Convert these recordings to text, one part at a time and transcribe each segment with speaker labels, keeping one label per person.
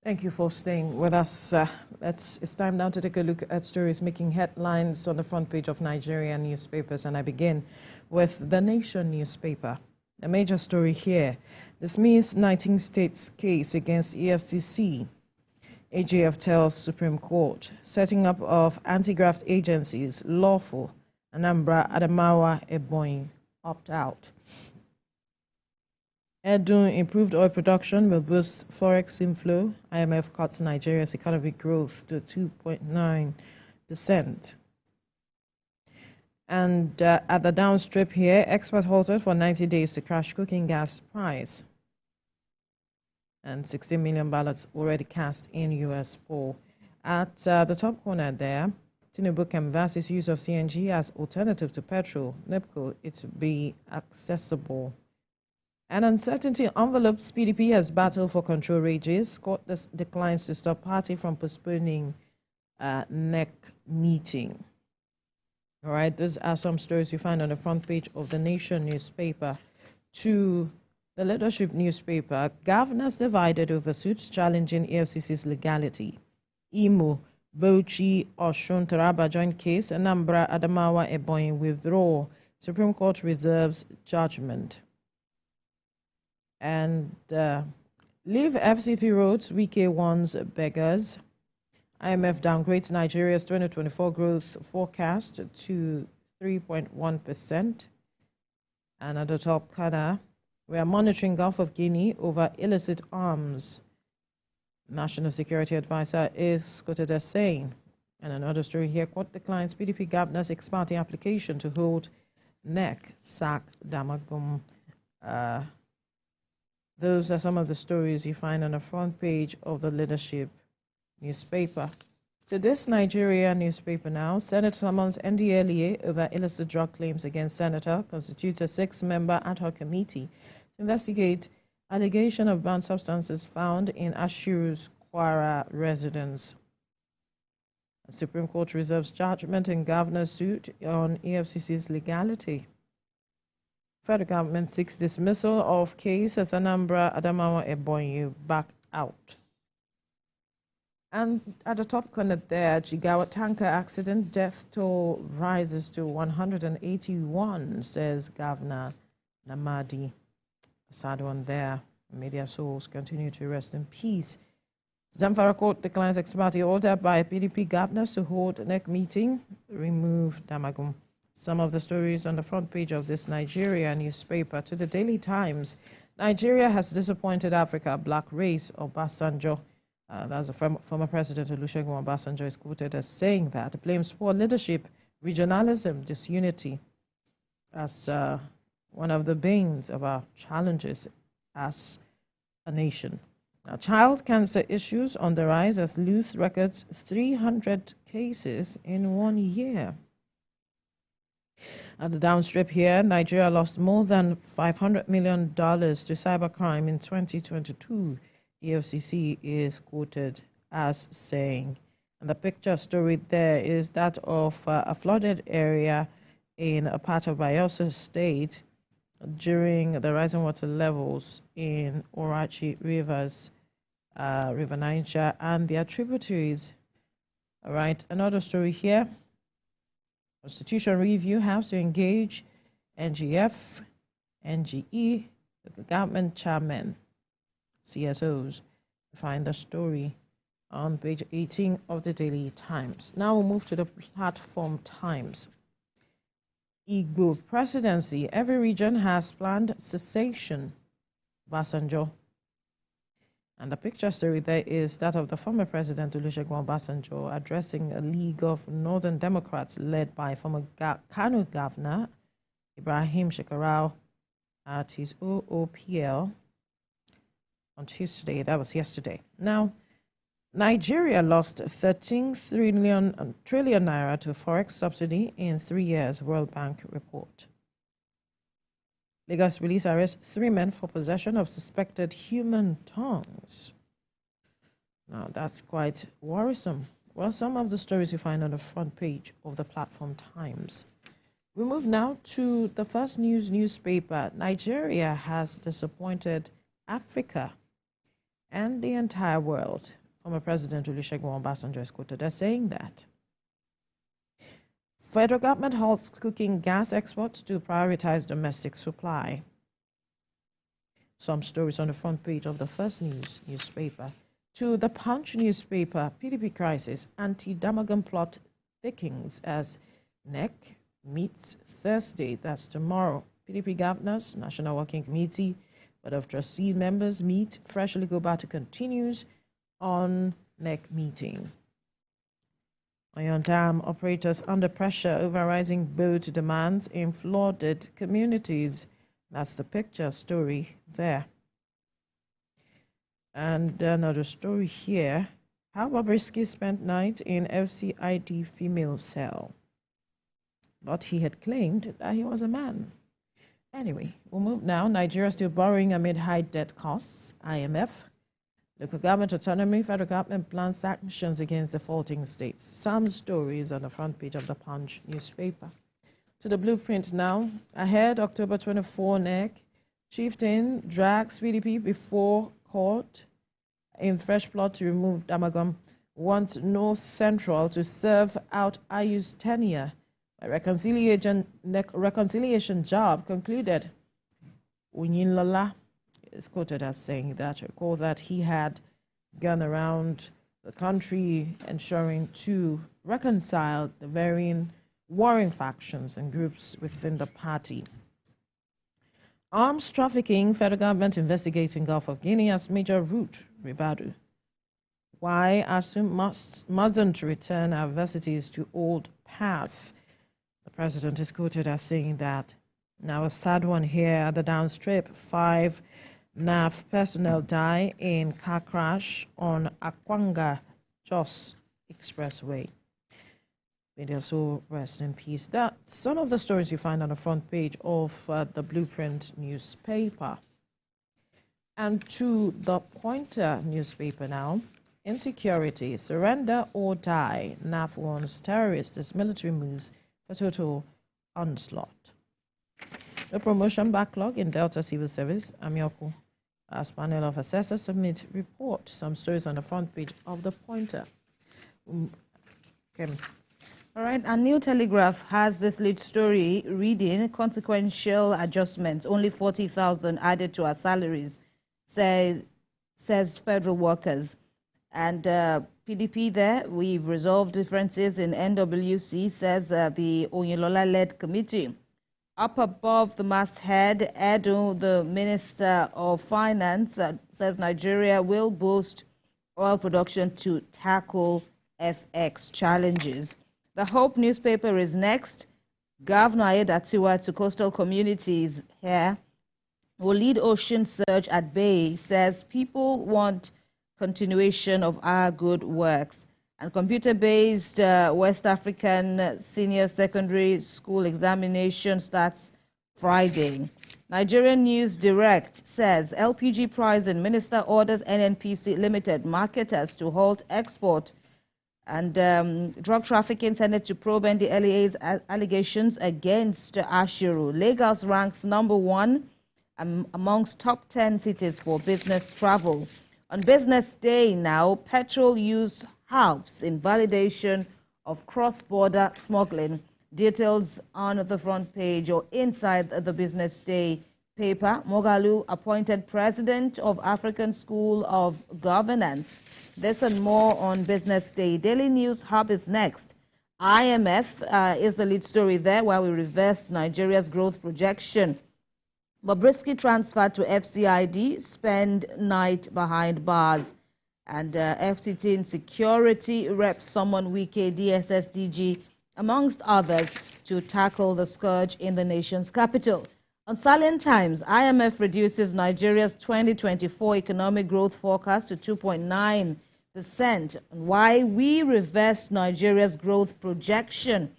Speaker 1: Thank you for staying with us. It's time now to take a look at stories making headlines on the front page of Nigerian newspapers, and I begin with The Nation newspaper. A major story here: dismiss 19 states' case against EFCC. AGF tells Supreme Court setting up of anti-graft agencies lawful. Anambra, Adamawa, Ebonyi opt out. Edu improved oil production will boost forex inflow. IMF cuts Nigeria's economic growth to 2.9%. And at the downstrip here, export halted for 90 days to crash cooking gas price. And 16 million ballots already cast in U.S. poll. At the top corner there, Tinubu canvasses use of CNG as alternative to petrol. NEPCO, it to be accessible. And uncertainty envelopes PDP as battle for control rages. Court declines to stop party from postponing NEC meeting. All right, those are some stories you find on the front page of The Nation newspaper. To the Leadership newspaper, governors divided over suits challenging EFCC's legality. Imo, Bauchi, Osun, Taraba joint case. Anambra, Adamawa, Ebonyi withdraw. Supreme Court reserves judgment. And leave FCC roads, Wike warns beggars. IMF downgrades Nigeria's 2024 growth forecast to 3.1%. And at the top corner, we are monitoring Gulf of Guinea over illicit arms. National Security Advisor is quoted as saying. And another story here, court declines PDP governor's ex-party application to hold NEC, sack Damagum. Those are some of the stories you find on the front page of the Leadership newspaper. To this Nigeria newspaper now, Senate summons NDLEA over illicit drug claims against Senator, constitutes a 6-member ad hoc committee to investigate allegation of banned substances found in Ashiru's Kwara residence. The Supreme Court reserves judgment in governor's suit on EFCC's legality. Federal government seeks dismissal of case as Anambra, Adamawa, Ebonyi back out. And at the top corner there, Jigawa tanker accident, death toll rises to 181, says Governor Namadi. A sad one there. Media souls continue to rest in peace. Zamfara Court declines ex-party order by PDP governors to hold NEC meeting, remove Damagum. Some of the stories on the front page of this Nigeria newspaper. To the Daily Times, Nigeria has disappointed Africa, black race. Obasanjo, that's the former President Olusegun Obasanjo, is quoted as saying that, blames poor leadership, regionalism, disunity as one of the banes of our challenges as a nation. Now, child cancer issues on the rise as Luth records 300 cases in 1 year. At the downstrip here, Nigeria lost more than $500 million to cybercrime in 2022. EFCC is quoted as saying. And the picture story there is that of a flooded area in a part of Bayelsa State during the rising water levels in Orachi Rivers, River Niger, and their tributaries. All right, another story here. Constitution Review House to engage NGF, NGE, the government chairmen, CSOs. Find the story on page 18 of the Daily Times. Now we'll move to the Platform Times. Igbo presidency. Every region has planned secession. Obasanjo. And the picture story there is that of the former President Olusegun Obasanjo addressing a League of Northern Democrats led by former Kano Governor Ibrahim Shekarau at his OOPL on Tuesday. That was yesterday. Now, Nigeria lost 13 trillion naira to forex subsidy in 3 years, World Bank report. Lagos police arrest 3 men for possession of suspected human tongues. Now, that's quite worrisome. Well, some of the stories you find on the front page of the Platform Times. We move now to the First News newspaper. Nigeria has disappointed Africa. And and the entire world. Former President Olusegun Obasanjo is quoted as saying that. Federal government halts cooking gas exports to prioritize domestic supply. Some stories on the front page of the First News newspaper. To the Punch newspaper, PDP crisis, anti-Damagum plot thickens as NEC meets Thursday, that's tomorrow. PDP governors, National Working Committee, Board of Trustee members meet. Fresh legal battle continues on NEC meeting. Iron Dam operators under pressure over rising boat demands in flooded communities. That's the picture story there. And another story here. How Bobrisky spent night in FCID female cell. But he had claimed that he was a man. Anyway, we'll move now. Nigeria still borrowing amid high debt costs. IMF. Local government autonomy. Federal government plans sanctions against defaulting states. Some stories on the front page of the Punch newspaper. To the blueprint now. Ahead, October 24, NEC. Chieftain drags PDP before court in fresh plot to remove Damagum. Wants North Central to serve out IU's tenure. A reconciliation job concluded. Oyinlola is quoted as saying that. Recall that he had gone around the country ensuring to reconcile the varying warring factions and groups within the party. Arms trafficking, federal government investigating Gulf of Guinea as major route, Ribadu. Why ASUM mustn't return our universities to old paths. The president is quoted as saying that. Now a sad one here at the downstrip. 5 NAF personnel die in car crash on Akwanga Jos Expressway. May their soul rest in peace. That's some of the stories you find on the front page of the Blueprint newspaper. And to the Pointer newspaper now. Insecurity, surrender or die. NAF warns terrorists as military moves for total onslaught. The promotion backlog in Delta Civil Service. Amioko, as panel of assessors submit report. Some stories on the front page of the Pointer. Okay.
Speaker 2: All right, and New Telegraph has this lead story reading consequential adjustments, only 40,000 added to our salaries, says federal workers. And PDP there, we've resolved differences in NWC, says the Oyinlola-led committee. Up above the masthead, Edo, the Minister of Finance, says Nigeria will boost oil production to tackle FX challenges. The Hope newspaper is next. Governor Ayedatiwa to coastal communities here will lead ocean surge at bay, says people want continuation of our good works. And computer-based West African senior secondary school examination starts Friday. Nigerian News Direct says LPG price and minister orders NNPC Limited marketers to halt export. And drug trafficking Senate to probe NDLEA's allegations against Ashiru. Lagos ranks #1 amongst top 10 cities for business travel. On business day now, petrol use halves in validation of cross-border smuggling. Details on the front page or inside the business day paper. Mogalu appointed president of African School of Governance. This and more on Business Day. Daily News Hub is next. IMF is the lead story there, while we reversed Nigeria's growth projection. Bobrisky transferred to FCID, spend night behind bars. And FCT Insecurity reps summon Wike DSSDG, amongst others, to tackle the scourge in the nation's capital. On Salient Times, IMF reduces Nigeria's 2024 economic growth forecast to 2.9%. Why we reversed Nigeria's growth projection.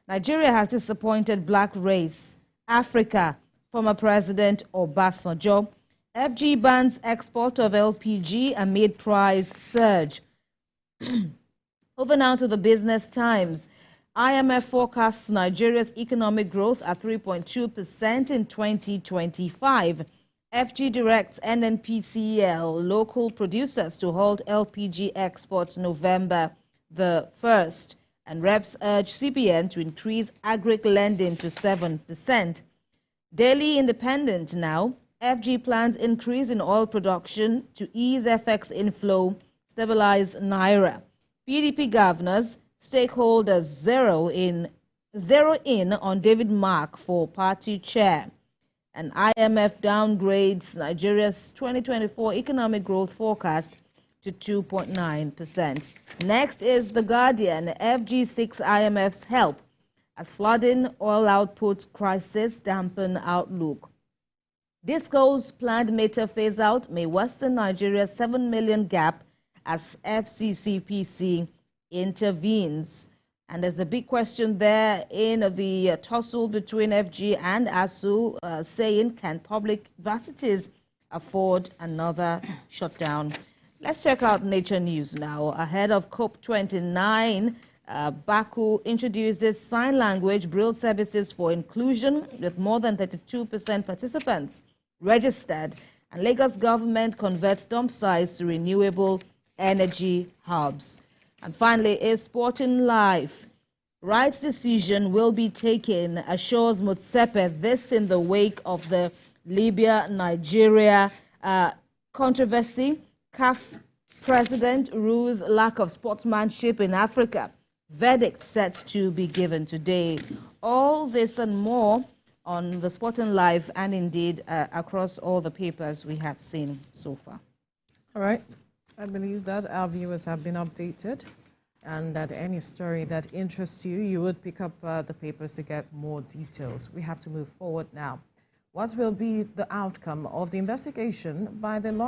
Speaker 2: Nigeria has disappointed black race. Africa, former President Obasanjo. FG bans export of LPG amid price surge. Over now to the Business Times. IMF forecasts Nigeria's economic growth at 3.2% in 2025. FG directs NNPCL local producers to halt LPG exports November the 1st, and reps urge CBN to increase agric lending to 7%. Daily Independent now, FG plans increase in oil production to ease FX inflow, stabilize Naira. PDP governors, stakeholders zero in on David Mark for party chair. And IMF downgrades Nigeria's 2024 economic growth forecast to 2.9%. Next is The Guardian. FG seeks IMF's help as flooding oil output crisis dampen outlook. Disco's planned meter phase-out may worsen Nigeria's 7 million gap as FCCPC intervenes. And there's a big question there in the tussle between FG and ASU, saying, can public universities afford another shutdown? Let's check out Nature News now. Ahead of COP29, Baku introduces sign language Braille services for inclusion with more than 32% participants registered. And Lagos government converts dump sites to renewable energy hubs. And finally, a Sporting Life. Rights decision will be taken, assures Motsepe. This in the wake of the Libya-Nigeria controversy. CAF president rules lack of sportsmanship in Africa. Verdict set to be given today. All this and more on the Sporting Life and indeed across all the papers we have seen so far.
Speaker 1: All right. I believe that our viewers have been updated and that any story that interests you, you would pick up the papers to get more details. We have to move forward now. What will be the outcome of the investigation by the law?